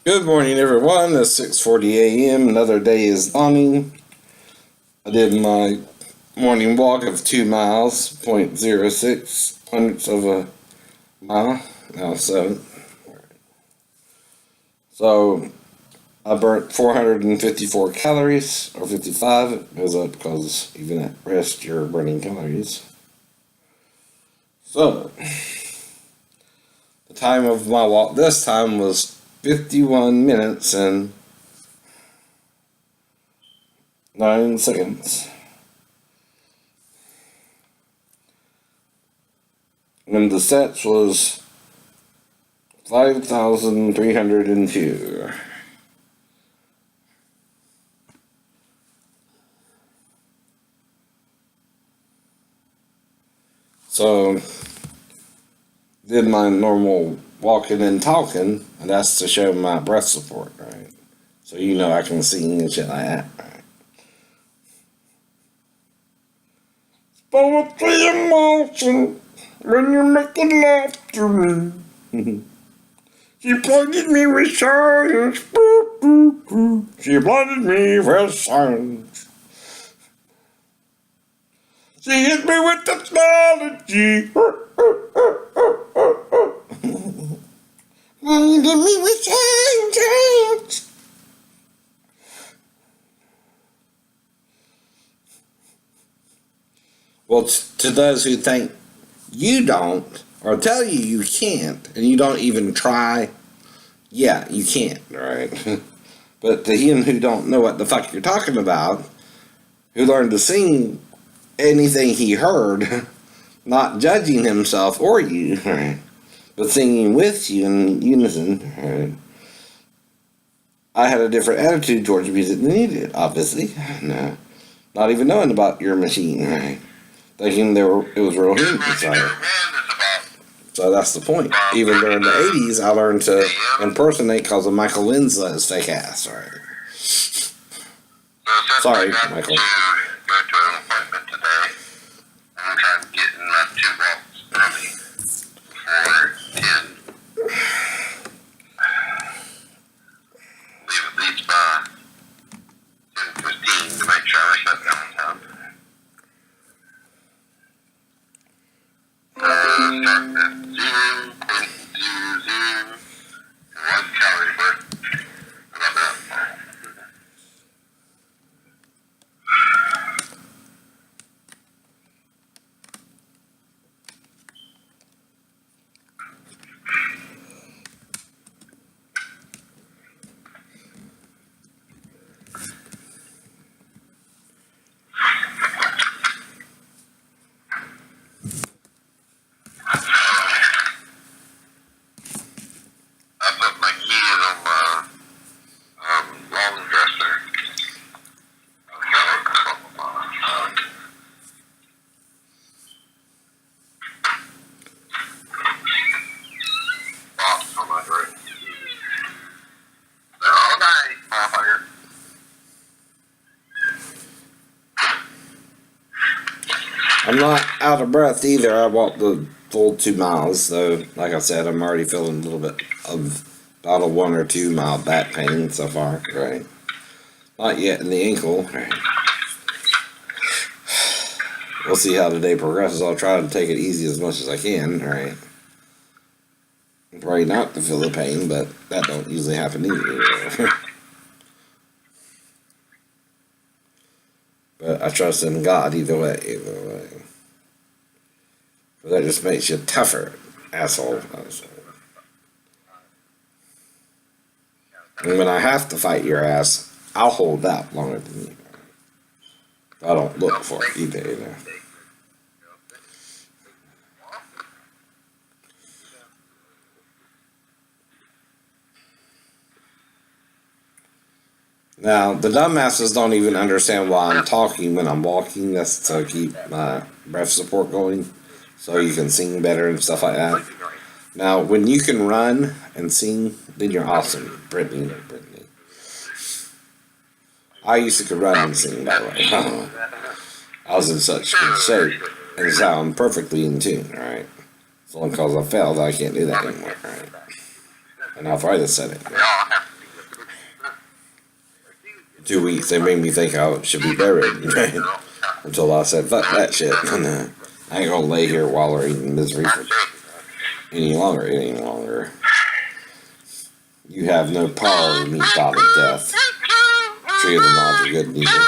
Good morning, everyone. It's 6:40 a.m. Another day is dawning. I did my morning walk of 2 miles, .06 hundredths of a mile, now 7. So I burnt 454 calories, or 55. It goes up because even at rest, you're burning calories. So the time of my walk this time was 51 minutes and 9 seconds. And the sets was 5,302. So, did my normal walking and talking, and that's to show my breath support, right? So you know I can sing and shit like that, right? Poetry in motion when you're making love to me. She blinded me with science. She blinded me with science. She hit me with technology. Blinded me with science. Well, to those who think you don't, or tell you you can't, and you don't even try, yeah, you can't, right? But to him who don't know what the fuck you're talking about, who learned to sing anything he heard, not judging himself or you, right? But singing with you in unison, right? I had a different attitude towards music than you did, obviously. No. Not even knowing about your machine, right? Thinking it was real humans, right? So that's the point. Even during the 80s, I learned to impersonate because of Michael Lynn's fake ass, right? Sorry, Michael. Go to an appointment today. I'm trying to get in my 2 walks early before 10. Leave at least by 10:15 to make sure I shut down time. Starting at 0.001 calorie burn. How about that? I put my keys on my long dresser. Box on my dresser. They're all night, motherfucker. I'm not out of breath either. I walked the full 2 miles, so like I said, I'm already feeling a little bit of about a 1 or 2 mile back pain so far, right? Not yet in the ankle, right? We'll see how the day progresses. I'll try to take it easy as much as I can, right? Probably not to feel the pain, but that don't usually happen either. But I trust in God either way. But that just makes you tougher, asshole. And when I have to fight your ass, I'll hold out longer than you. I don't look for it either. Now, the dumbasses don't even understand why I'm talking when I'm walking. That's to keep my breath support going, so you can sing better and stuff like that. Now, when you can run and sing, then you're awesome, Brittany. I used to could run and sing, by the way. I was in such good shape and sound perfectly in tune, right? It's only because I failed that I can't do that anymore, right? And arthritis said it. 2 weeks, they made me think I should be buried, right? Until I said, fuck that shit. I ain't gonna lay here wallowing in misery for any longer. You have no power over me, God of death. Tree of the knowledge of good and evil.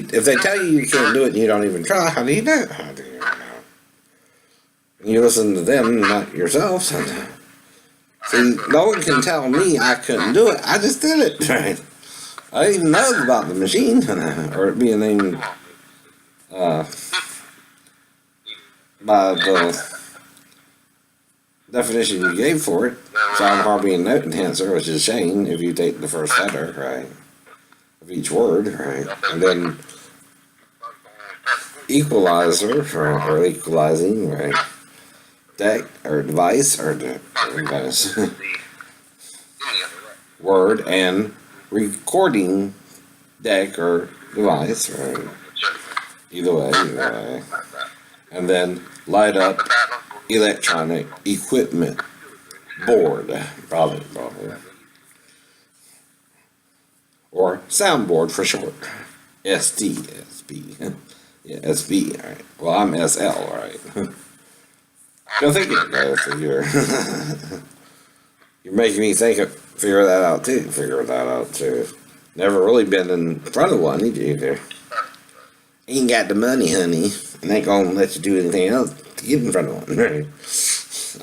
If they tell you you can't do it and you don't even try, how do you know? How do you know? You listen to them, not yourself. See, no one can tell me I couldn't do it. I just did it. Right? I didn't even know about the machine or it being named by the definition you gave for it. Sound harmony and note enhancer, which is Shane, if you take the first letter, right, of each word, right, and then equalizer or equalizing, right, deck or device or device, word and recording deck or device, right, either way, and then light up electronic equipment board, probably, or soundboard for short, SB. Yeah, SB, alright. Well, I'm SL, alright. Go think of it, guys, if you're making me figure that out too. Never really been in front of one, either. Ain't got the money, honey, and ain't gonna let you do anything else to get in front of one, right?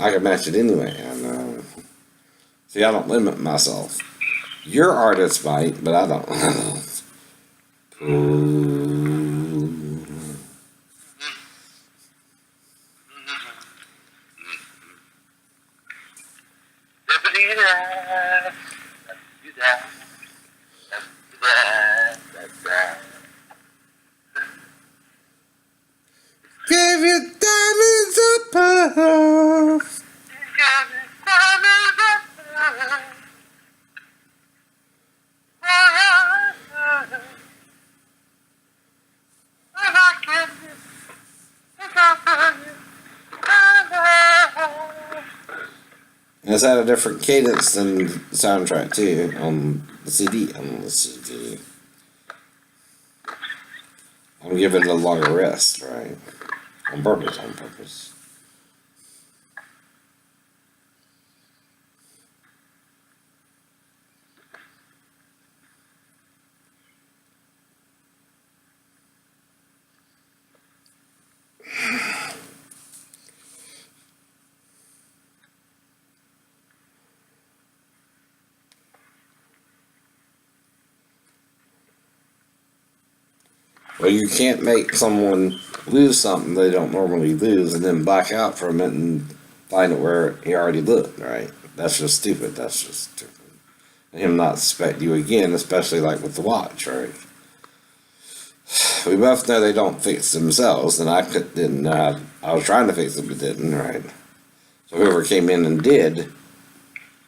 I can match it anyway, and, see, I don't limit myself. Your artist might, but I don't. Give your diamonds a puff. It's at a different cadence than the soundtrack too on the CD. I'm giving it a longer rest, right? On purpose. Well, you can't make someone lose something they don't normally lose and then back out from it and find it where he already looked, right? That's just stupid. And him not suspect you again, especially like with the watch, right? We both know they don't fix themselves, and I didn't know. I was trying to fix it, but didn't, right? So whoever came in and did,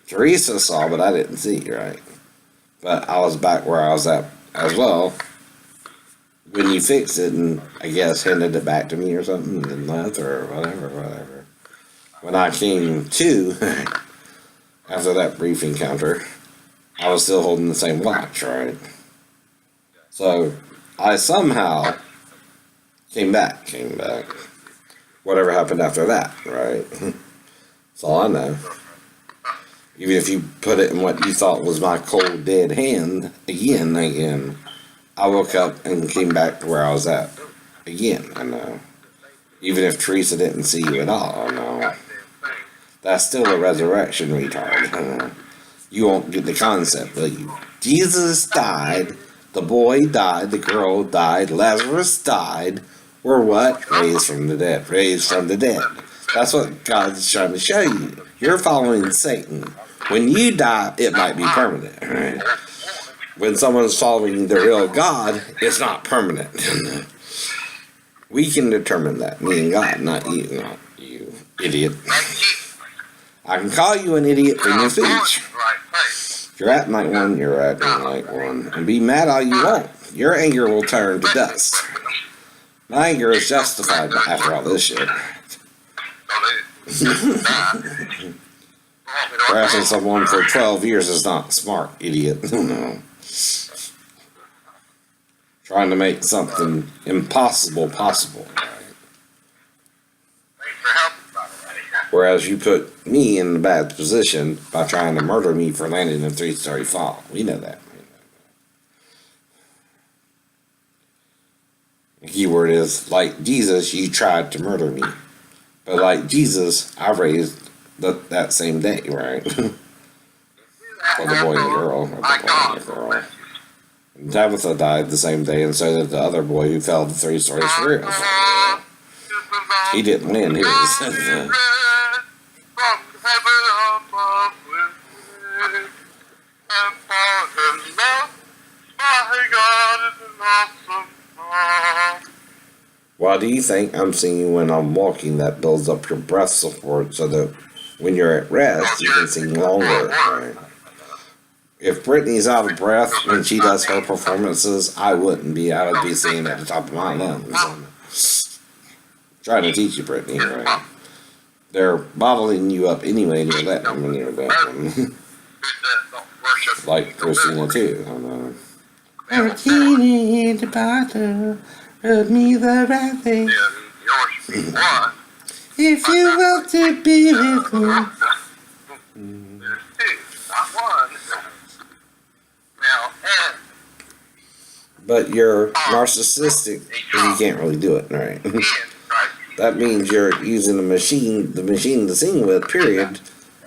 Teresa saw, but I didn't see, right? But I was back where I was at as well. When you fixed it and, I guess, handed it back to me or something and left or whatever. When I came to, after that brief encounter, I was still holding the same watch, right? So, I somehow came back. Whatever happened after that, right? That's all I know. Even if you put it in what you thought was my cold, dead hand, again, I woke up and came back to where I was at. Again, I know. Even if Teresa didn't see you at all, I know. That's still a resurrection, retard. I know. You won't get the concept, will you? Jesus died, the boy died, the girl died, Lazarus died. We're what? Raised from the dead. That's what God's trying to show you. You're following Satan. When you die, it might be permanent, right? when someone's following the real God, it's not permanent. We can determine that, me and God, not you, idiot. I can call you an idiot from your speech. If you're acting like one, you're acting like one. And be mad all you want. Your anger will turn to dust. My anger is justified after all this shit. Harassing someone for 12 years is not smart, idiot. No. Trying to make something impossible possible. Whereas you put me in a bad position by trying to murder me for landing a 3-story fall. We know that. The keyword is, like Jesus, you tried to murder me. But like Jesus, I raised that same day, right? For the boy and the girl. Or the boy and the girl. And Tabitha died the same day, and so did the other boy who fell to 3 stories for real. He didn't win his. Why do you think I'm singing when I'm walking? That builds up your breath support so that when you're at rest, you can sing longer. Right? If Brittany's out of breath when she does her performances, I wouldn't be. I would be singing at the top of my lungs. Trying to teach you, Brittany, right? They're bottling you up anyway, and you're letting them in your bathroom. Like Christina, too. I know. Martini in the bottle, rub me the right thing. If you want to be with me. But you're narcissistic because you can't really do it, right? That means you're using the machine to sing with, period.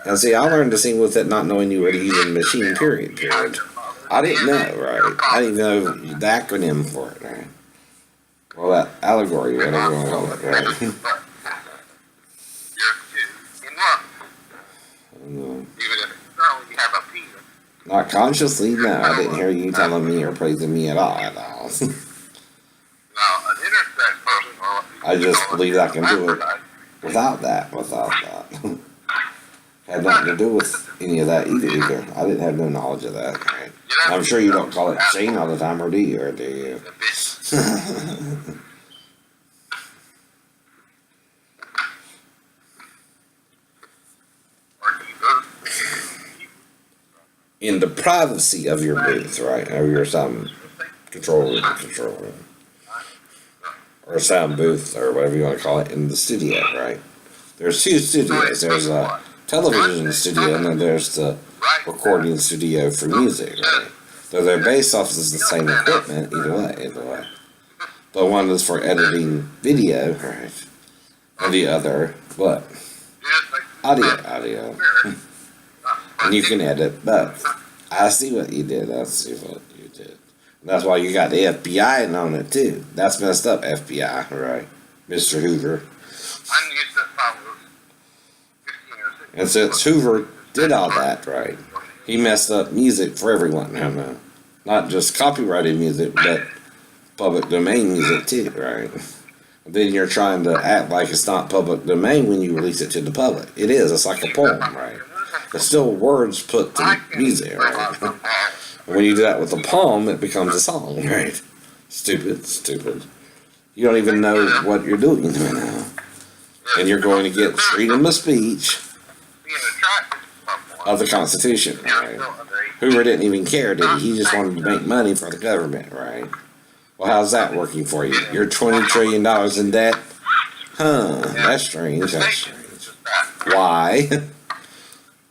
And see, I learned to sing with it not knowing you were using the machine, period. I didn't know, right? I didn't even know the acronym for it, right? Well, that allegory, whatever you want to call it, right? Not consciously, no. I didn't hear you telling me or praising me at all. I just believe I can do it without that. Had nothing to do with any of that either. I didn't have no knowledge of that. Right? I'm sure you don't call it Shane all the time, or do you? Or do you? In the privacy of your booth, right? Or your sound control room. Or sound booth, or whatever you want to call it, in the studio, right? There's 2 studios. There's a television studio, and then there's the recording studio for music, right? So they're based off of the same equipment, either way. The one is for editing video, right? And the other, what? Audio. And you can edit both. I see what you did. And that's why you got the FBI on it, too. That's messed up, FBI, right? Mr. Hoover. And since Hoover did all that, right, he messed up music for everyone. Not just copyrighted music, but public domain music, too, right? And then you're trying to act like it's not public domain when you release it to the public. It is. It's like a poem, right? It's still words put to music, right? When you do that with a poem, it becomes a song, right? Stupid. You don't even know what you're doing now. And you're going to get freedom of speech of the Constitution, right? Hoover didn't even care, did he? He just wanted to make money for the government, right? Well, how's that working for you? You're $20 trillion in debt? That's strange. Why?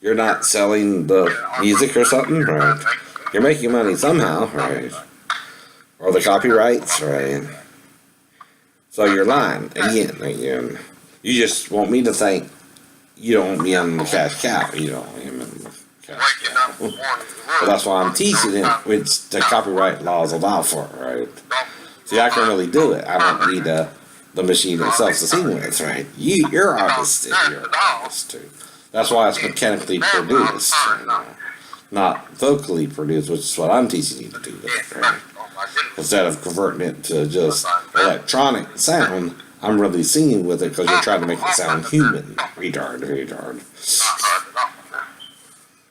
You're not selling the music or something, right? You're making money somehow, right? Or the copyrights, right? So you're lying again. You just want me to think you don't want me on the cash cow. You don't want him in the cash cow. Well, that's why I'm teaching it, which the copyright laws allow for, right? See, I can really do it. I don't need the machine itself to sing with, right? You're artistic. You're an artist, too. That's why it's mechanically produced. not vocally produced, which is what I'm teaching you to do. Right? Oh my goodness. Instead of converting it to just electronic sound, I'm really singing with it because you're trying to make it sound human. Retard.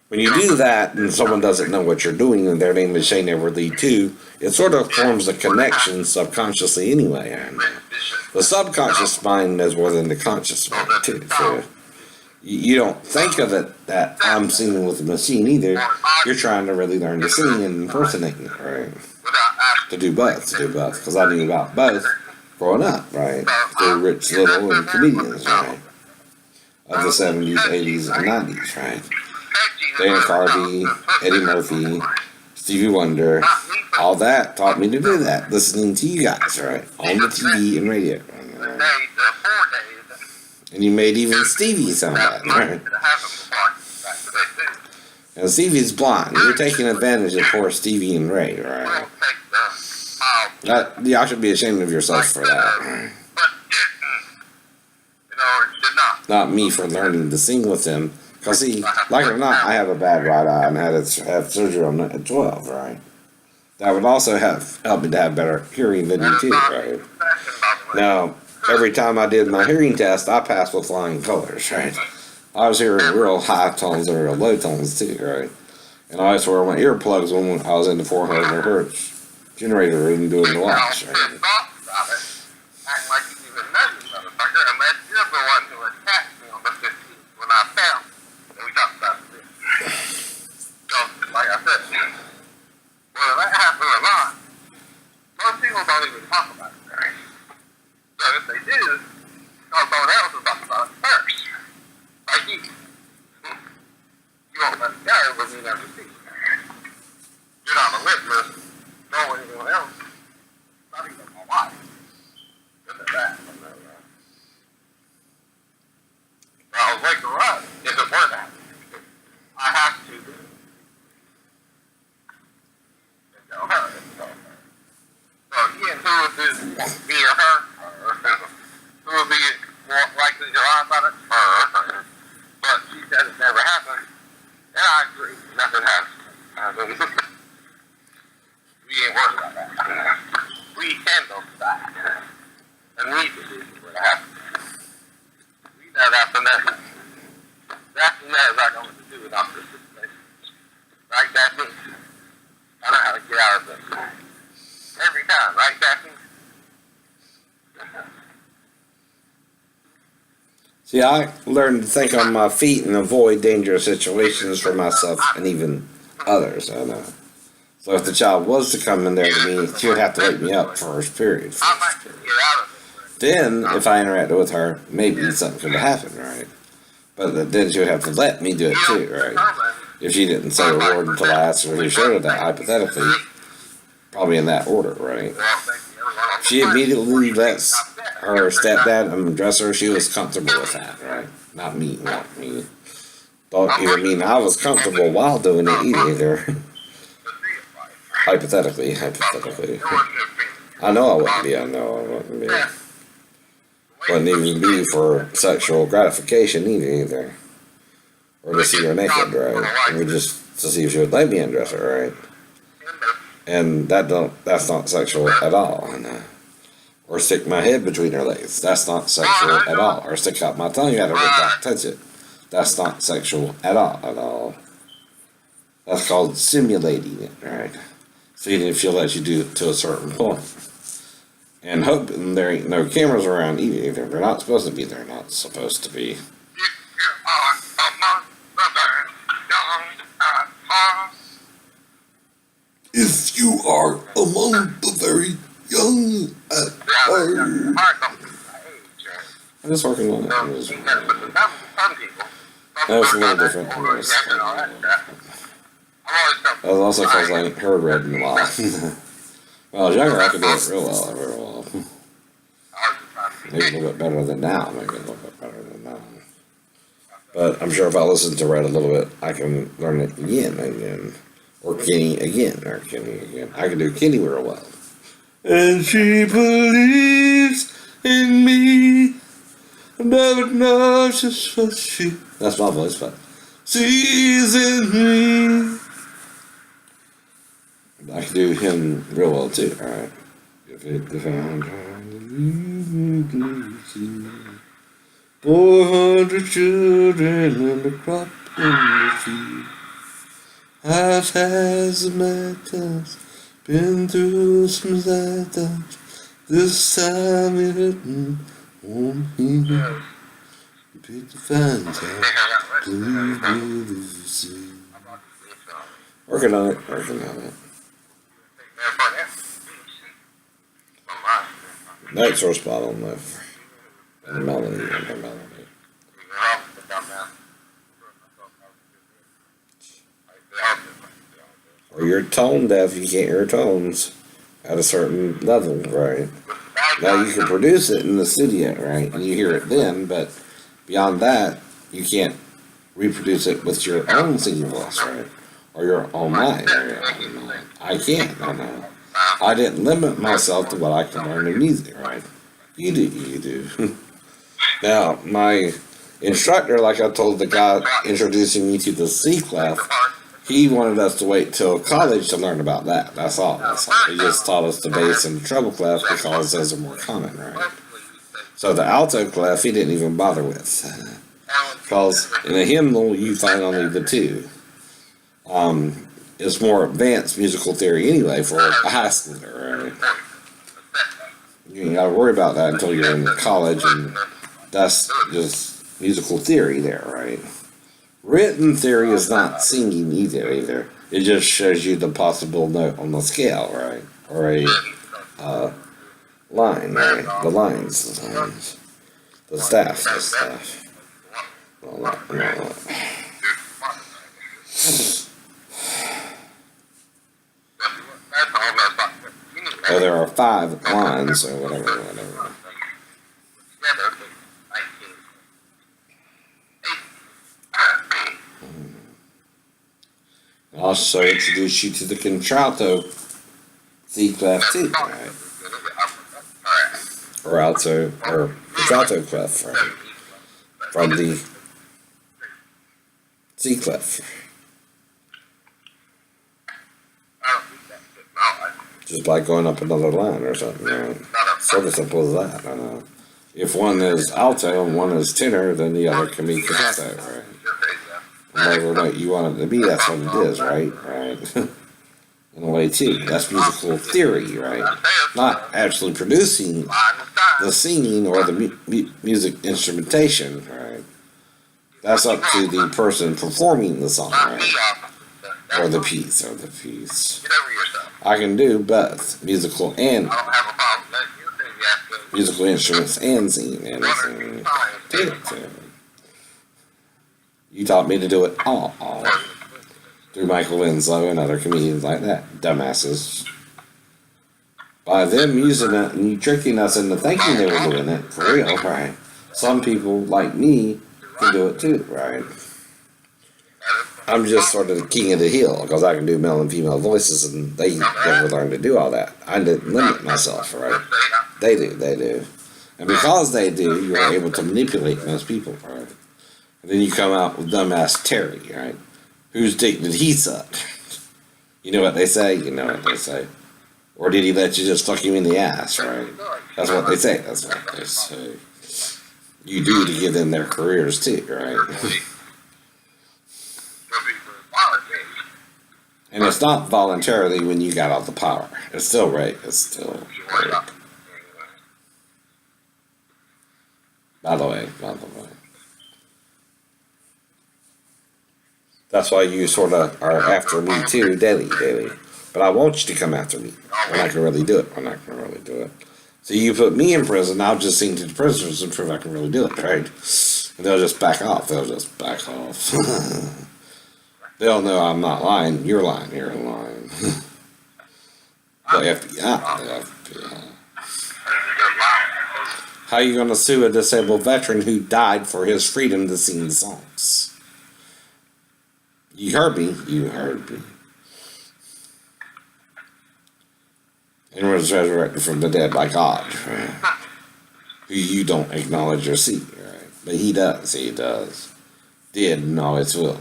When you do that and someone doesn't know what you're doing and their name is Shane Everly too, it sort of forms a connection subconsciously anyway. And the subconscious mind knows more than the conscious mind too. So you don't think of it that I'm singing with a machine either. You're trying to really learn to sing and impersonate it, right? To do both. Because I knew about both growing up, right? Through Rich Little and comedians, right? Of the 70s, 80s, and 90s, right? Dana Carvey, Eddie Murphy, Stevie Wonder, all that taught me to do that. Listening to you guys, right? On the TV and radio. And you made even Stevie sound bad, right? And Stevie's blind. You're taking advantage of poor Stevie and Ray, right? Y'all should be ashamed of yourselves for that, right? Not me for learning to sing with them. Because see, like it or not, I have a bad right eye and had to have surgery on it at 12, right? That would also have helped me to have better hearing than you too, right? Now, every time I did my hearing test, I passed with flying colors, right? I was hearing real high tones and real low tones too, right? And I always wore my earplugs when I was in the 400 hertz generator and doing the watch, right? See, I learned to think on my feet and avoid dangerous situations for myself and even others. I know. So if the child was to come in there to me, she would have to wake me up first period. Then, if I interacted with her, maybe something could have happened, right? But then she would have to let me do it too, right? If she didn't say a word until I asked her who showed her that, hypothetically, probably in that order, right? She immediately lets her stepdad undress her. She was comfortable with that, right? Not me. Don't even mean I was comfortable while doing it either. Hypothetically. I know I wouldn't be. Wouldn't even be for sexual gratification either. Or to see her naked, right? Or just to see if she would let me undress her, right? And that's not sexual at all. Or stick my head between her legs. That's not sexual at all. Or stick out my tongue at her without touch it. That's not sexual at all. That's called simulating it, right? Seeing if she'll let you do it to a certain point. And hoping there ain't no cameras around either. They're not supposed to be. They're not supposed to be. If you are among the very young at heart. I'm just working on it. That was a little different. That was also because I ain't heard red in a while. When I was younger, I could do it real well. Maybe a little bit better than now. But I'm sure if I listen to Red a little bit, I can learn it again. Or Kenny again. I can do Kenny real well. And she believes in me. Never knows just what she... That's my voice, but... Sees in me. I can do him real well too, alright. If I'm 400 children and a crop in the field. I've had some bad times, been through some sad times. This time it didn't want me. You picked the fine time, blue. Working on it, working on it. That's our spot on the melody and the melody. Or you're tone deaf, you can't hear tones at a certain level, right? Now you can produce it in the studio, right? And you hear it then, but beyond that, you can't reproduce it with your own singing voice, right? Or your own mind. I can't, I know. I didn't limit myself to what I can learn in music, right? You do. Now, my instructor, like I told the guy introducing me to the C clef, he wanted us to wait till college to learn about that. That's all. He just taught us the bass and the treble clef because those are more common, right? So the alto clef, he didn't even bother with. Because in a hymnal, you find only the two. It's more advanced musical theory anyway for a high schooler, right? You ain't gotta worry about that until you're in college, and that's just musical theory there, right? Written theory is not singing either. It just shows you the possible note on the scale, right? Or a line, right? The lines. The staff. Well, there are 5 lines or whatever. I'll also introduce you to the contralto C clef too, right? Or alto, or contralto clef, right? From the C clef. Just by going up another line or something, right? Sort of simple as that, I know. If one is alto and one is tenor, then the other can be contralto, right? Whatever note you want it to be, that's what it is, right? Right. In a way, too. That's musical theory, right? Not actually producing the singing or the music instrumentation, right? That's up to the person performing the song, right? Or the piece. I can do both musical instruments and singing and singing. You taught me to do it all. Through Michael Winslow and other comedians like that. Dumbasses. By them using it and you tricking us into thinking they were doing it, for real, right? Some people, like me, can do it too, right? I'm just sort of the king of the hill, because I can do male and female voices, and they never learned to do all that. I didn't limit myself, right? They do. And because they do, you are able to manipulate most people, right? And then you come out with dumbass Terry, right? Whose dick did he suck? You know what they say? Or did he let you just fuck him in the ass, right? That's what they say. You do to give them their careers too, right? And it's not voluntarily when you got all the power. It's still rape. By the way. That's why you sort of are after me too, daily. But I want you to come after me. We're not going to really do it. So you put me in prison, I'll just sing to the prisoners and prove I can really do it, right? And they'll just back off. They'll know I'm not lying. You're lying. The FBI. How are you going to sue a disabled veteran who died for his freedom to sing songs? You heard me. And was resurrected from the dead by God, right? Who you don't acknowledge or see, right? But he does. Did and always will.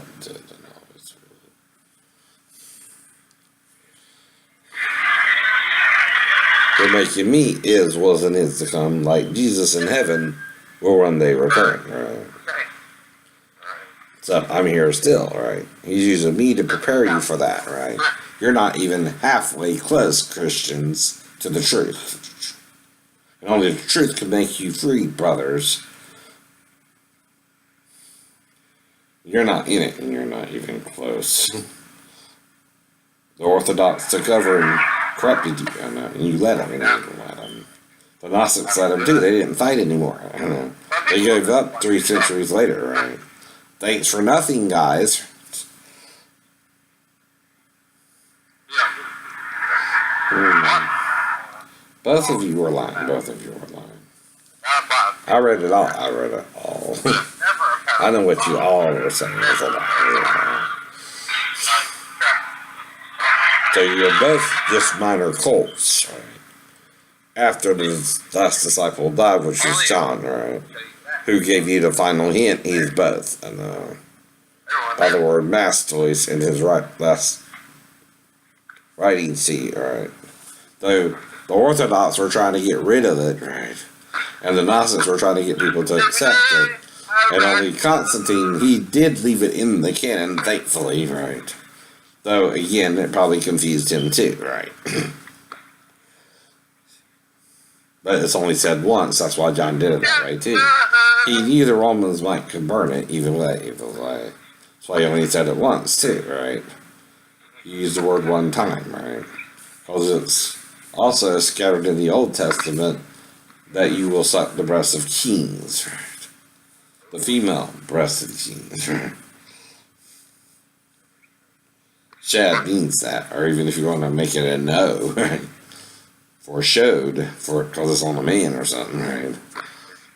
will make you meet is, was, and is to come, like Jesus in heaven will one day return, right? So I'm here still, right? He's using me to prepare you for that, right? You're not even halfway close, Christians, to the truth. And only the truth can make you free, brothers. You're not in it, and you're not even close. The Orthodox took over and corrupted you, and you let them, and you didn't let them. The Gnostics let them too. They didn't fight anymore. They gave up 3 centuries later, right? Thanks for nothing, guys. Both of you were lying. Both of you were lying. I read it all. I read it all. I know what you all are saying is a lie. So you're both just minor cults, right? After the last disciple died, which was John, right? Who gave you the final hint? He's both. And by the word Mastois in his last writing seat, right? Though the Orthodox were trying to get rid of it, right? And the Gnostics were trying to get people to accept it. And only Constantine, he did leave it in the canon, thankfully, right? Though, again, it probably confused him too, right? But it's only said once, that's why John did it that way too. He knew the Romans might could burn it either way. That's why he only said it once too, right? He used the word one time, right? Because it's also scattered in the Old Testament that you will suck the breasts of kings, right? The female breasted kings, right? Shad means that, or even if you want to make it a no, right? Foreshowed, because it's on a man or something, right?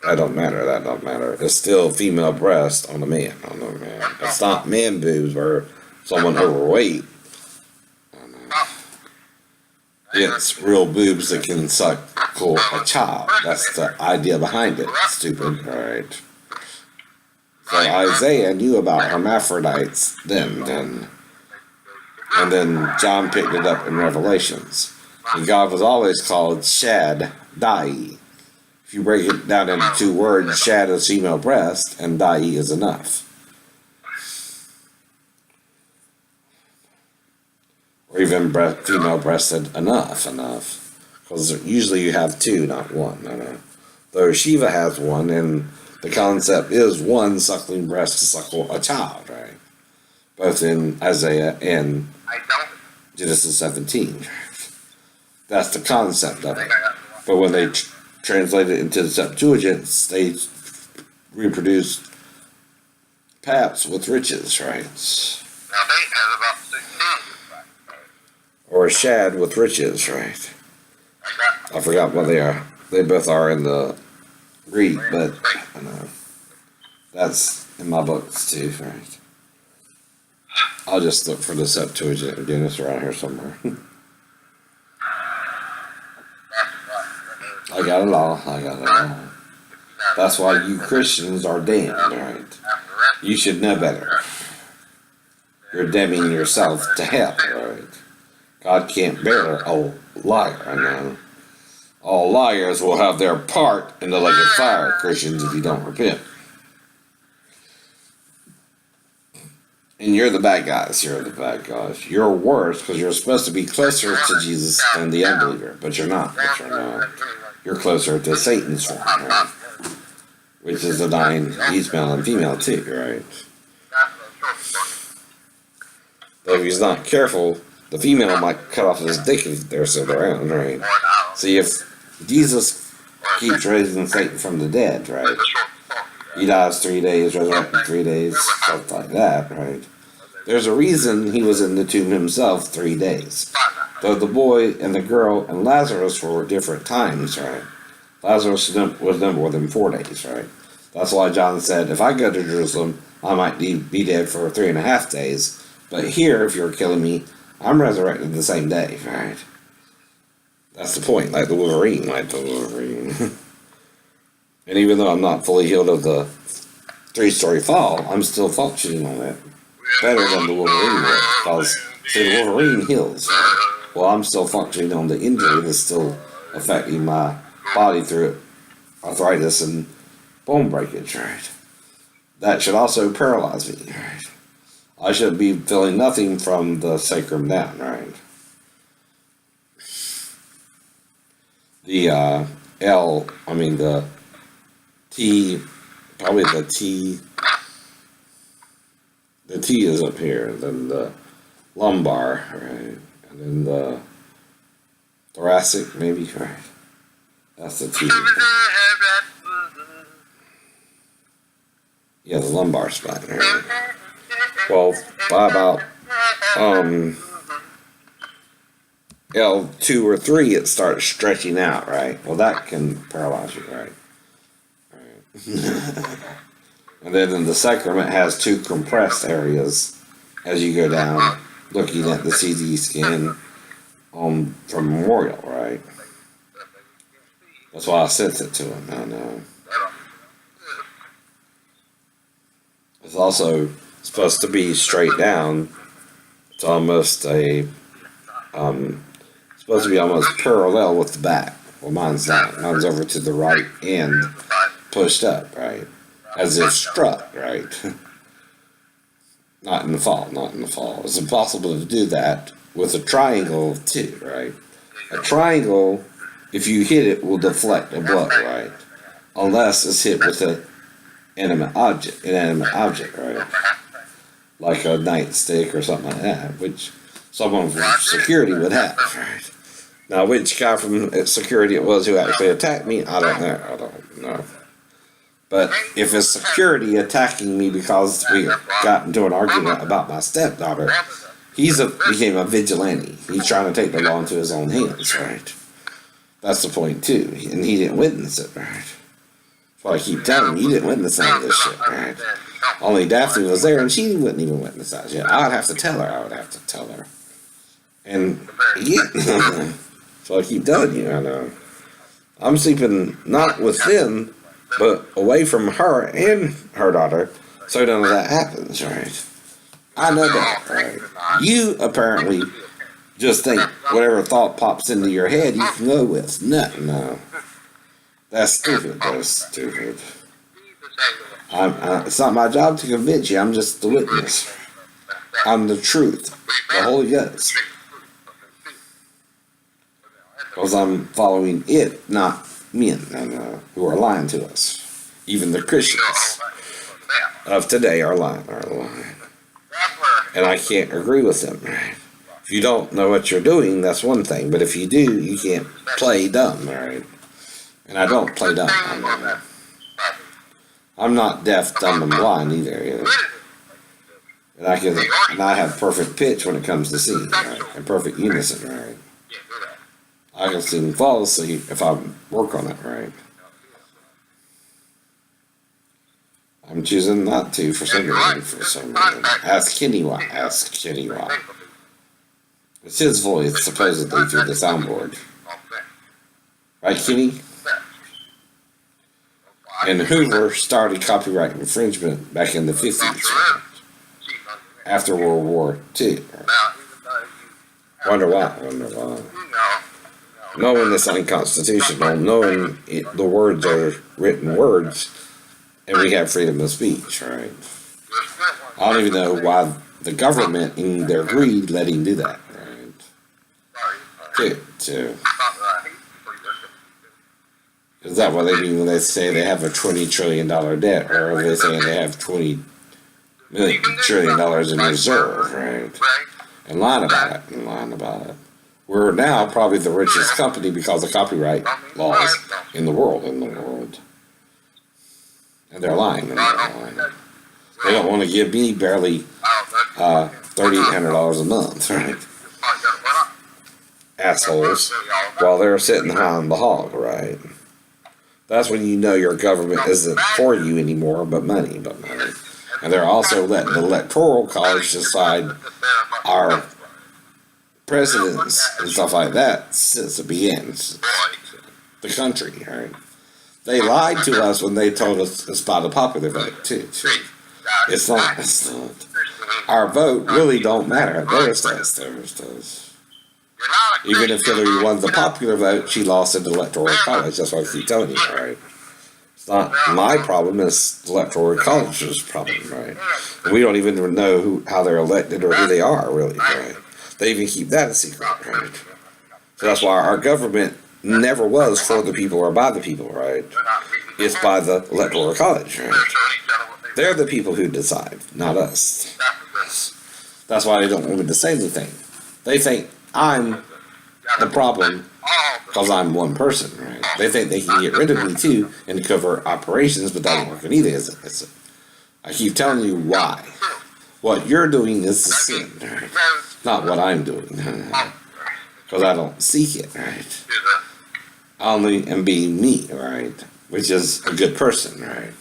That don't matter. It's still female breast on the man, It's not man boobs or someone overweight. It's real boobs that can suckle a child. That's the idea behind it, stupid, alright? So Isaiah knew about hermaphrodites then. And then John picked it up in Revelations. And God was always called Shaddai. If you break it down into 2 words, Shad is female breast, and Dai is enough. Or even female breasted enough. Because usually you have 2, not 1. Though Shiva has 1, and the concept is 1 suckling breast to suckle a child, right? Both in Isaiah and Genesis 17. That's the concept of it. But when they translate it into the Septuagint, they reproduced paps with riches, right? Or shad with riches, right? I forgot what they are. They both are in the Greek, but that's in my books too, right? I'll just look for the Septuagint again. It's around here somewhere. I got it all. That's why you Christians are damned, right? You should know better. You're damning yourself to hell, right? God can't bear a liar, All liars will have their part in the lake of fire, Christians, if you don't repent. And you're the bad guys. You're worse because you're supposed to be closer to Jesus than the unbeliever, but you're not. You're closer to Satan's form, right? Which is denying he's male and female too, right? But if he's not careful, the female might cut off his dick if they're still around, right? See, if Jesus keeps raising Satan from the dead, right? He dies 3 days, resurrected 3 days, stuff like that, right? There's a reason he was in the tomb himself 3 days. Though the boy and the girl and Lazarus were different times, right? Lazarus was no more than 4 days, right? That's why John said, if I go to Jerusalem, I might be dead for 3.5 days. But here, if you're killing me, I'm resurrected the same day, right? That's the point, like the Wolverine. And even though I'm not fully healed of the 3-story fall, I'm still functioning on it better than the Wolverine will, because the Wolverine heals. Well, I'm still functioning on the injury that's still affecting my body through arthritis and bone breakage, right? That should also paralyze me, right? I should be feeling nothing from the sacrum down, right? The the T, probably the T is up here, then the lumbar, right? And then the thoracic, maybe, right? That's the T. Yeah, the lumbar spine, right? Well, by about L2 or 3, it starts stretching out, right? Well, that can paralyze you, right? And then in the sacrum, it has 2 compressed areas as you go down, looking at the CT scan from Memorial, right? That's why I sent it to him. I know. It's also supposed to be straight down. It's almost supposed to be almost parallel with the back. Well, mine's not. Mine's over to the right and pushed up, right? As if struck, right? Not in the fall. It's impossible to do that with a triangle too, right? A triangle, if you hit it, will deflect a blow, right? Unless it's hit with an inanimate object, right? Like a nightstick or something like that, which someone from security would have, right? Now, which guy from security it was who actually attacked me, I don't know. But if it's security attacking me because we got into an argument about my stepdaughter, he became a vigilante. He's trying to take the law into his own hands, right? That's the point, too. And he didn't witness it, right? That's what I keep telling him. He didn't witness any of this shit, right? Only Daphne was there, and she wouldn't even witness that shit. I would have to tell her. And, yeah. So I keep telling you, I know. I'm sleeping not with them, but away from her and her daughter, so none of that happens, right? I know that, right? You apparently just think whatever thought pops into your head you can go with. No. That's stupid. It's not my job to convince you. I'm just the witness. I'm the truth. The Holy Ghost. Because I'm following it, not men who are lying to us. Even the Christians of today are lying. And I can't agree with them. If you don't know what you're doing, that's one thing. But if you do, you can't play dumb, right? And I don't play dumb. I'm not deaf, dumb, and blind either. And I have perfect pitch when it comes to singing, right? And perfect unison, right? I can sing flawlessly if I work on it, right? I'm choosing not to for some reason. Ask Kenny why. It's his voice, supposedly, through the soundboard. Right, Kenny? And Hoover started copyright infringement back in the 50s, right? After World War II. Right? Wonder why. Knowing this unconstitutional, knowing the words are written words, and we have freedom of speech, right? I don't even know why the government, in their greed, let him do that, right? Is that what they mean when they say they have a $20 trillion debt, or are they saying they have $20 trillion in reserve, right? And lying about it. We're now probably the richest company because of copyright laws in the world. And they're lying. They don't want to give me barely $3,800 a month, right? Assholes. While they're sitting high on the hog, right? That's when you know your government isn't for you anymore, but money. And they're also letting the Electoral College decide our presidents and stuff like that since it began. The country, right? They lied to us when they told us it's by the popular vote, too. It's not. Our vote really don't matter. Theirs does. Even if Hillary won the popular vote, she lost in the electoral college. That's what I keep telling you, right? It's not my problem, it's the electoral college's problem, right? And we don't even know how they're elected or who they are, really, right? They even keep that a secret, right? So that's why our government never was for the people or by the people, right? It's by the electoral college, right? They're the people who decide, not us. That's why they don't want me to say anything. They think I'm the problem because I'm one person, right? They think they can get rid of me too and cover operations, but that ain't working either, is it? I keep telling you why. What you're doing is a sin, right? Not what I'm doing. Because I don't seek it, right? I only am being me, right? Which is a good person, right?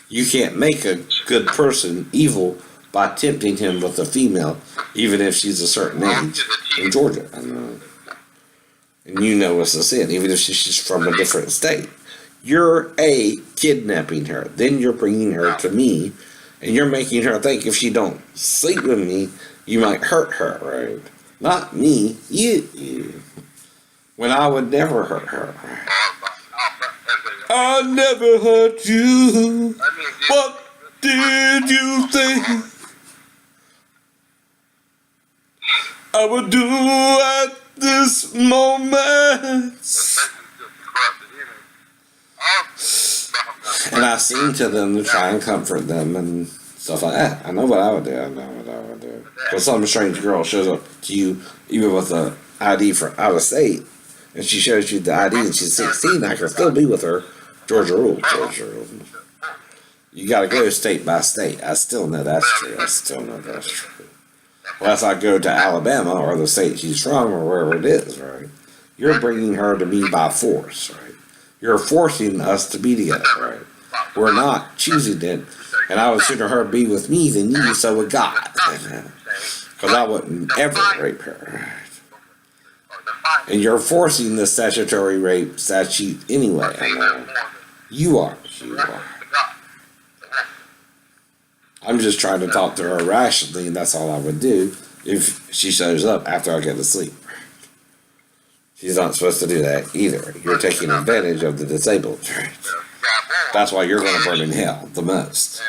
You can't make a good person evil by tempting him with a female, even if she's a certain age in Georgia. And you know it's a sin, even if she's from a different state. You're kidnapping her. Then you're bringing her to me, and you're making her think if she don't sleep with me, you might hurt her, right? Not me, you. When I would never hurt her. I never hurt you. What did you think I would do at this moment? And I sing to them to try and comfort them and stuff like that. I know what I would do. I know what I would do. When some strange girl shows up to you, even with an ID for out of state, and she shows you the ID and she's 16, I can still be with her. Georgia rule. Georgia rule. You gotta go state by state. I still know that's true. I still know that's true. Unless I go to Alabama or the state she's from or wherever it is, right? You're bringing her to me by force, right? You're forcing us to be together, right? We're not choosing it. And I would sooner her be with me than you, so would God. Because I wouldn't ever rape her, right? And you're forcing the statutory rape statute anyway. You are. You are. I'm just trying to talk to her rationally, and that's all I would do if she shows up after I get to sleep. She's not supposed to do that either. You're taking advantage of the disabled. Right? That's why you're going to burn in hell the most.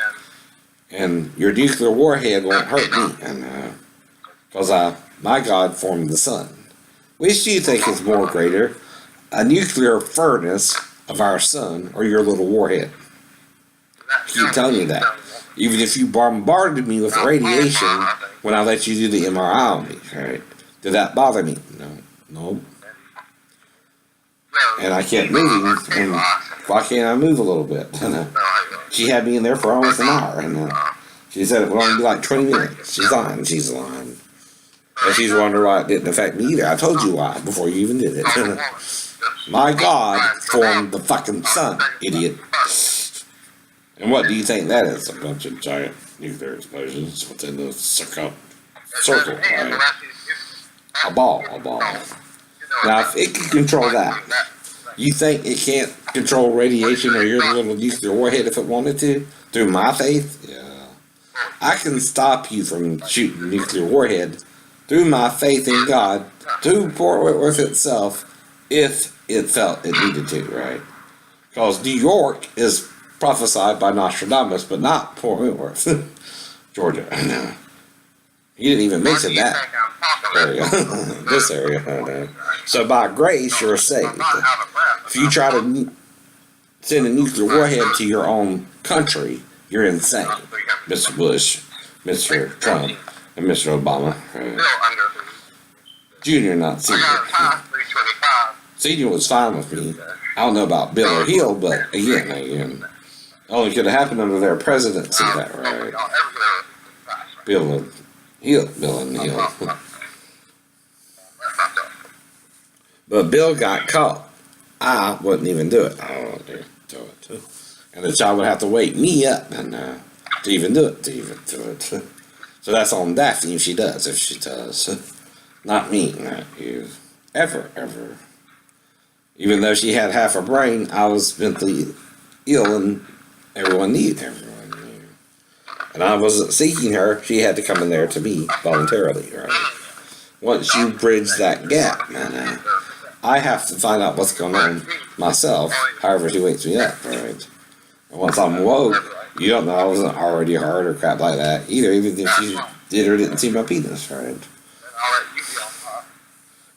And your nuclear warhead won't hurt me. Because my God formed the sun. Which do you think is more greater? A nuclear furnace of our sun or your little warhead? I keep telling you that. Even if you bombarded me with radiation when I let you do the MRI on me, right? Did that bother me? No. And I kept moving, and why can't I move a little bit? She had me in there for almost an hour, and she said it would only be like 20 minutes. She's lying. And she's wondering why it didn't affect me either. I told you why before you even did it. My God formed the fucking sun, idiot. And what do you think that is? A bunch of giant nuclear explosions within the circle, right? A ball. Now, if it can control that, you think it can't control radiation or your little nuclear warhead if it wanted to? Through my faith? Yeah. I can stop you from shooting nuclear warhead through my faith in God, through Fort Whitworth itself, if it felt it needed to, right? Because New York is prophesied by Nostradamus, but not Fort Whitworth, Georgia. I know. He didn't even mention that area, this area. I know. So by grace, you're saved. If you try to send a nuclear warhead to your own country, you're insane. Mr. Bush, Mr. Trump, and Mr. Obama. Junior, not Senior. Senior was fine with me. I don't know about Bill or Hill, but again, only could have happened under their presidency, that right? Bill and Hill. But Bill got caught. I wouldn't even do it. I don't want to do it. And the child would have to wake me up and to even do it. So that's on Daphne if she does. Not me, not you. Ever. Even though she had half a brain, I was mentally ill and everyone knew. And I wasn't seeking her. She had to come in there to me voluntarily, right? once you bridge that gap, man, I have to find out what's going on myself, however he wakes me up, right? And once I'm woke, you don't know I wasn't already hard or crap like that either, even if you did or didn't see my penis, right?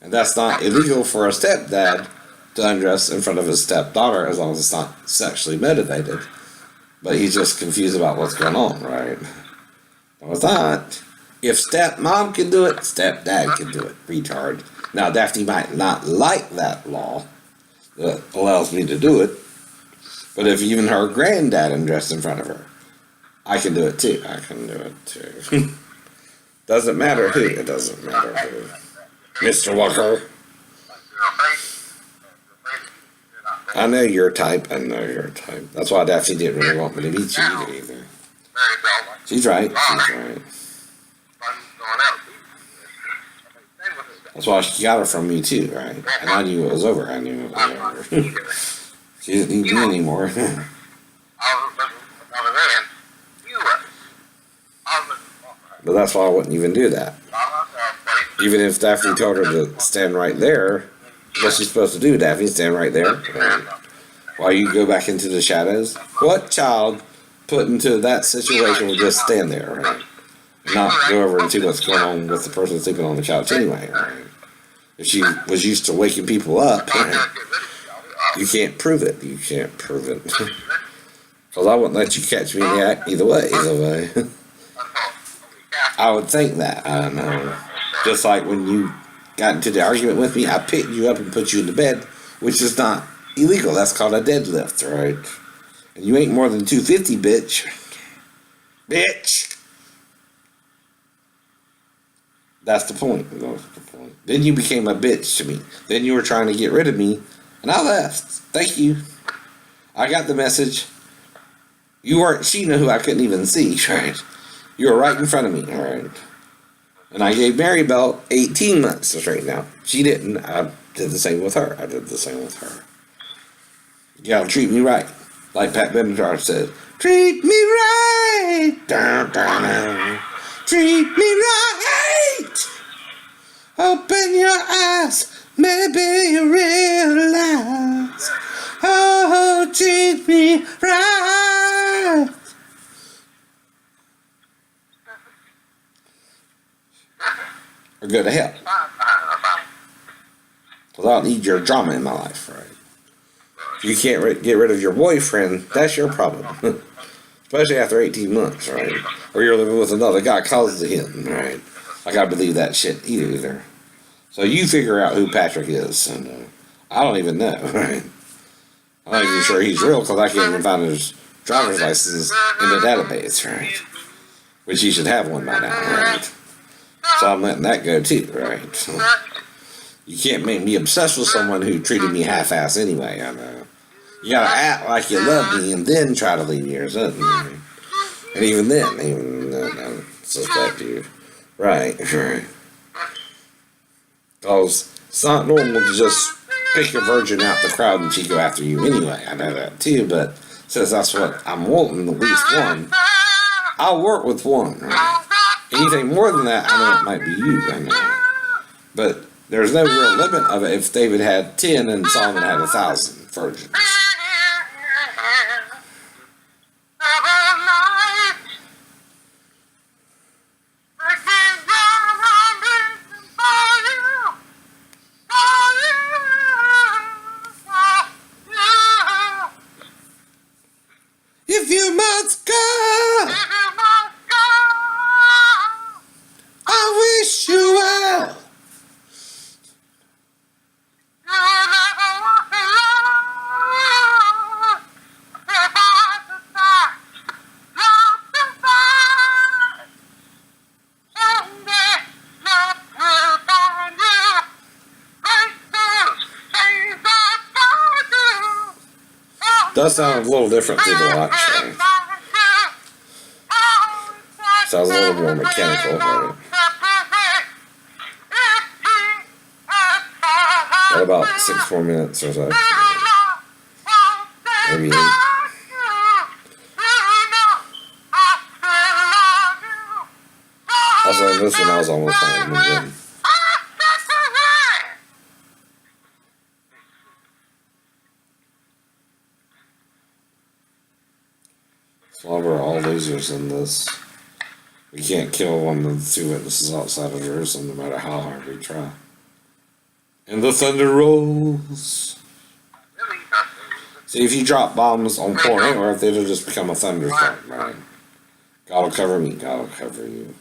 And that's not illegal for a stepdad to undress in front of his stepdaughter as long as it's not sexually motivated. But he's just confused about what's going on, right? No, it's not. If stepmom can do it, stepdad can do it. Retard. Now, Daphne might not like that law that allows me to do it, but if even her granddad undressed in front of her, I can do it too. I can do it too. Doesn't matter who. It doesn't matter who. Mr. Walker. I know your type. I know your type. That's why Daphne didn't really want me to meet you either. She's right. She's right. That's why she got her from me too, right? And I knew it was over. I knew it was over. She didn't need me anymore. But that's why I wouldn't even do that. Even if Daphne told her to stand right there, what's she supposed to do, Daphne? Stand right there? While you go back into the shadows? What child put into that situation would just stand there, right? And not go over and see what's going on with the person sleeping on the couch anyway, right? If she was used to waking people up, right? You can't prove it. You can't prove it. Because I wouldn't let you catch me in the act either way. I would think that. I don't know. Just like when you got into the argument with me, I picked you up and put you in the bed, which is not illegal. That's called a deadlift, right? And you ain't more than 250, bitch. Bitch! That's the point. That's the point. Then you became a bitch to me. Then you were trying to get rid of me, and I left. Thank you. I got the message. You weren't Sheena, who I couldn't even see, right? You were right in front of me, all right? And I gave Maribel 18 months to straighten out. She didn't. I did the same with her. You gotta treat me right. Like Pat Benatar said, treat me right. Down, down, down. Treat me right. Open your eyes. Maybe you realize. Oh, treat me right. Or go to hell. Because I don't need your drama in my life, right? If you can't get rid of your boyfriend, that's your problem. Especially after 18 months, right? Or you're living with another guy close to him, right? I gotta believe that shit either. So you figure out who Patrick is. And I don't even know, right? I'm not even sure he's real because I can't even find his driver's license in the database, right? Which he should have one by now, right? So I'm letting that go too, right? So you can't make me obsessed with someone who treated me half-ass anyway. I know. You gotta act like you love me and then try to leave me or something. Right? And even then, I suspect you. Right. Because it's not normal to just pick a virgin out the crowd and she go after you anyway. I know that too, but since that's what I'm wanting, at least one, I'll work with one. Right? Anything more than that, I know it might be you. I know. But there's no real limit of it if David had 10 and Solomon had 1,000 virgins. If you must go, I wish you well. Does sound a little different to the watch. Sounds a little more mechanical, right? What about 6 more minutes or so? Maybe 8. Also, this one I was almost home. Well, we're all losers in this. We can't kill one of the two witnesses outside of Jerusalem, no matter how hard we try. And the thunder rolls. See, if you drop bombs on poor Antwerp, it'll just become a thunderstorm, right? God will cover me, God will cover you.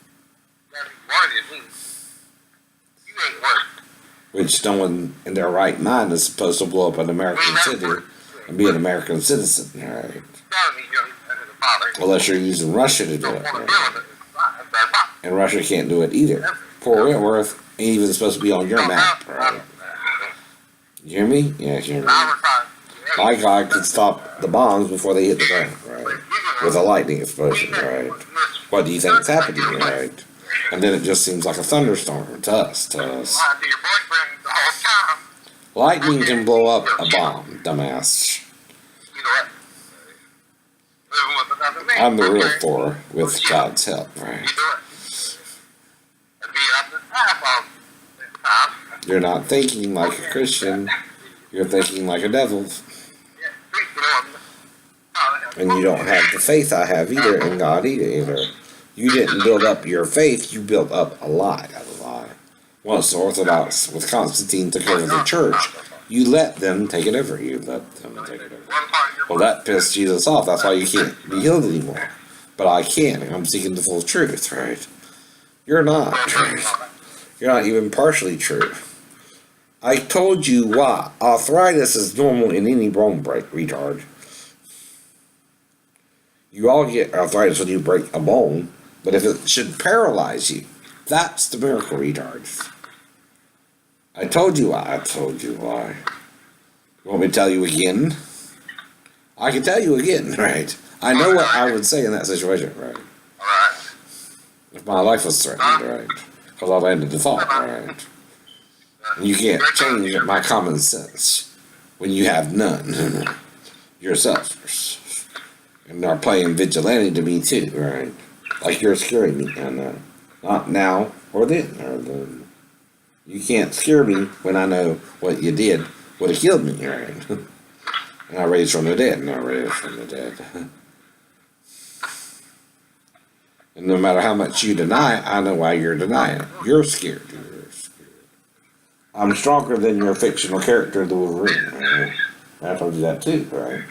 Which no one in their right mind is supposed to blow up an American city and be an American citizen, right? Unless you're using Russia to do it, right? And Russia can't do it either. Poor Whitworth ain't even supposed to be on your map, right? You hear me? Yeah, you hear me. My God could stop the bombs before they hit the ground, right? With a lightning explosion, right? What do you think is happening, right? And then it just seems like a thunderstorm to us, Lightning can blow up a bomb, dumbass. I'm the real Thor, with God's help, right? You're not thinking like a Christian, you're thinking like a devil. And you don't have the faith I have either in God either. You didn't build up your faith, you built up a lie. Once the Orthodox with Constantine took over the church, you let them take it over. Well, that pissed Jesus off. That's why you can't be healed anymore. But I can. I'm seeking the full truth, right? You're not, right? You're not even partially true. I told you why. Arthritis is normal in any bone break, retard. You all get arthritis when you break a bone, but if it should paralyze you, that's the miracle, retard. I told you why. You want me to tell you again? I can tell you again, right? I know what I would say in that situation, right? If my life was threatened, right? Because I've ended the thought, right? And you can't change my common sense when you have none yourself. And they're playing vigilante to me too, right? Like you're scaring me, and not now or then. You can't scare me when I know what you did would have killed me, right? And I raised from the dead, And no matter how much you deny, I know why you're denying it. You're scared. I'm stronger than your fictional character, the Wolverine. Right? I told you that too, right?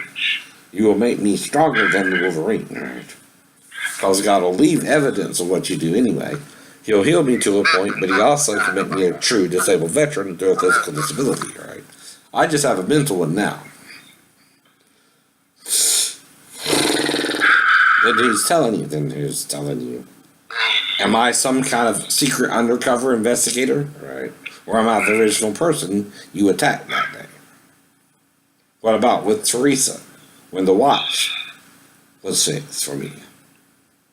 You will make me stronger than the Wolverine, right? Because God will leave evidence of what you do anyway. He'll heal me to a point, but he also can make me a true disabled veteran through a physical disability, right? I just have a mental one now. Then who's telling you? Am I some kind of secret undercover investigator, right? Or am I the original person you attacked that day? What about with Teresa, when the watch was fixed for me?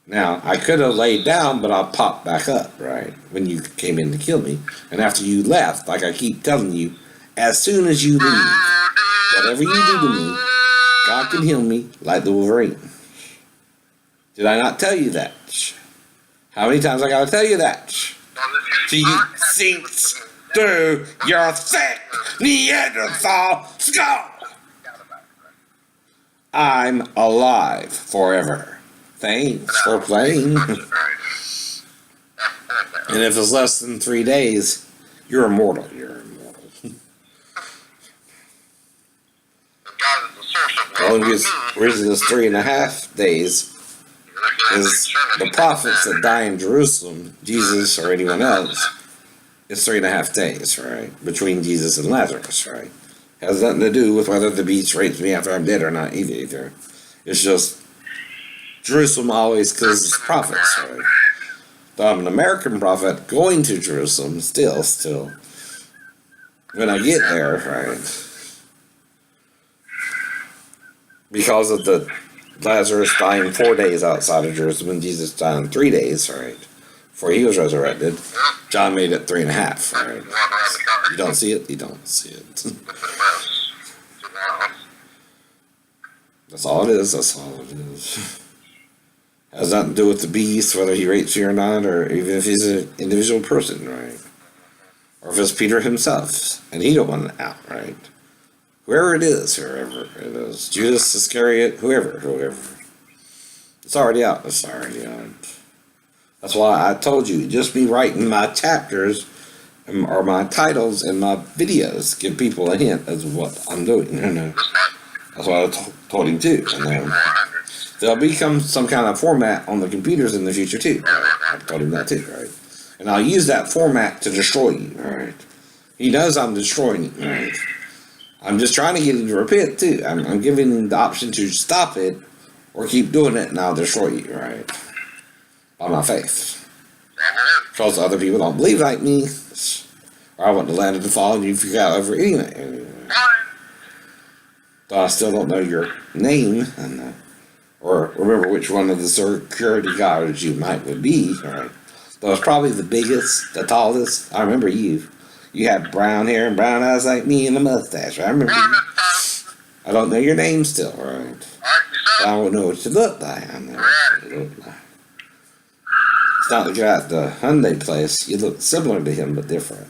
Now, I could have laid down, but I popped back up, right, when you came in to kill me. And after you left, like I keep telling you, as soon as you leave, whatever you do to me, God can heal me like the Wolverine. Did I not tell you that? How many times I gotta tell you that? Till you sinks through your thick Neanderthal skull. I'm alive forever. Thanks for playing. And if it's less than 3 days, you're immortal. The longest reason is 3.5 days is the prophets that die in Jerusalem, Jesus or anyone else, is 3.5 days, right? Between Jesus and Lazarus, right? Has nothing to do with whether the beast rapes me after I'm dead or not either. It's just Jerusalem always kills its prophets, right? But I'm an American prophet going to Jerusalem still. When I get there, right? Because of the Lazarus dying 4 days outside of Jerusalem and Jesus dying 3 days, right? Before he was resurrected, John made it 3.5, right? You don't see it? You don't see it. That's all it is. Has nothing to do with the beast, whether he rapes you or not, or even if he's an individual person, right? Or if it's Peter himself, and he don't want it out, right? Whoever it is, Judas Iscariot, whoever. It's already out. It's already out. That's why I told you, just me writing my chapters or my titles in my videos give people a hint as to what I'm doing. That's what I told him too. And there'll become some kind of format on the computers in the future too. Right? I told him that too, right? And I'll use that format to destroy you, right? He knows I'm destroying you, right? I'm just trying to get him to repent too. I'm giving him the option to stop it or keep doing it, and I'll destroy you, right? By my faith. Because other people don't believe like me, or I wouldn't have landed to fall and you forgot over anyway. But I still don't know your name, and or remember which one of the security guards you might would be, right? That was probably the biggest, the tallest. I remember you. You had brown hair and brown eyes like me and a mustache. I remember you. I don't know your name still, right? I don't know what you look like. I know what you look like. It's not the guy at the Hyundai place. You look similar to him, but different.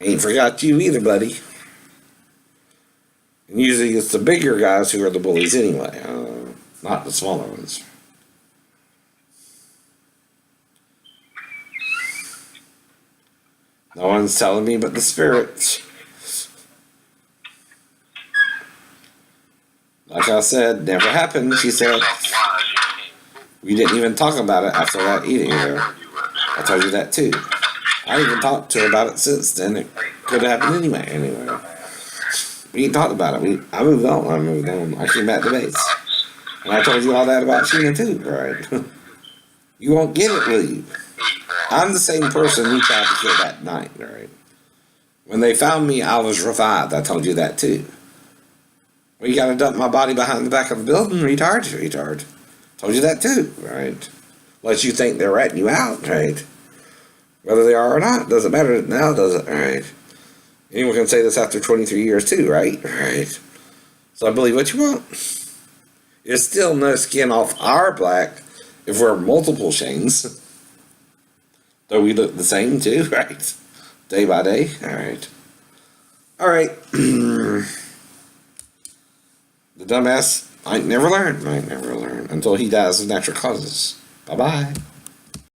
Ain't forgot you either, buddy. And usually it's the bigger guys who are the bullies anyway, not the smaller ones. No one's telling me but the spirits. Like I said, never happened, she said. We didn't even talk about it after that either. I told you that too. I didn't even talked to her about it since then. It could have happened anyway. We ain't talked about it. I moved on. I came back to base. And I told you all that about Sheena too, right? You won't get it, will you? I'm the same person you tried to kill that night, right? When they found me, I was revived. I told you that too. Well, you gotta dump my body behind the back of the building, retard. Told you that too, right? Unless you think they're ratting you out, right? Whether they are or not, doesn't matter now, does it, right? Anyone can say this after 23 years too, right? Right. So I believe what you want. It's still no skin off our black if we're multiple Shanes. Though we look the same too, right? Day by day. Alright. The dumbass might never learn until he dies of natural causes. Bye-bye.